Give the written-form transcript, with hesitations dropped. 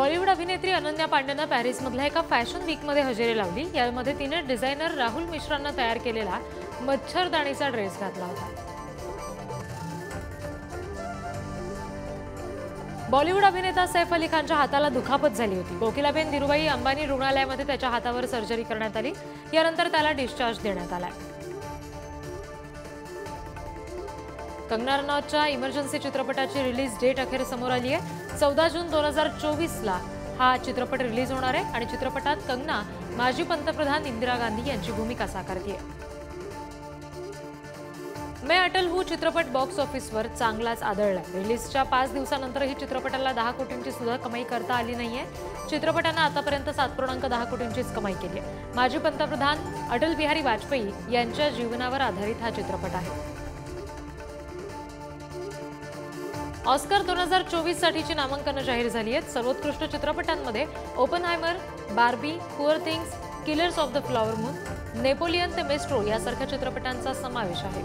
बॉलिवूड अभिनेत्री अनन्या पांडेनं पॅरिसमधल्या एका फॅशन वीकमध्ये हजेरी लावली। यामध्ये तिने डिझायनर राहुल मिश्रांना तयार केलेला मच्छरदाणीचा ड्रेस घातला होता। बॉलिवूड अभिनेता सैफ अली खानच्या हाताला दुखापत झाली होती। कोकिलाबेन धीरूभाई अंबानी रुग्णालयामध्ये त्याच्या हातावर सर्जरी करण्यात आली। यानंतर त्याला डिस्चार्ज देण्यात आला। कंगना रनौतच्या इमर्जन्सी चित्रपटाची रिलीज डेट अखेर समोर आली आहे। 14 जून 2024 ला हा चित्रपट रिलीज होणार आहे आणि चित्रपटात कंगना माजी पंतप्रधान इंदिरा गांधी यांची भूमिका साकारते। मैं अटल हूँ चित्रपट बॉक्स ऑफिसवर चांगलाच आदळला। रिलीजच्या 5 दिवसानंतरही चित्रपटाला 10 कोटींची सुद्धा कमाई करता आली नाहीये। चित्रपटाने आतापर्यंत 7.10 कोटींचीच कमाई केली आहे। माजी पंतप्रधान अटल बिहारी वाजपेयी यांच्या जीवनावर आधारित हा चित्रपट आहे। ऑस्कर 2024 साठीची नामांकनं जाहीर झाली आहेत। सर्वोत्कृष्ट चित्रपटांमध्ये Oppenheimer, Barbie, poor things, killers of the flower moon, Napoleon ते मेस्ट्रो यासारख्या चित्रपटांचा समावेश आहे।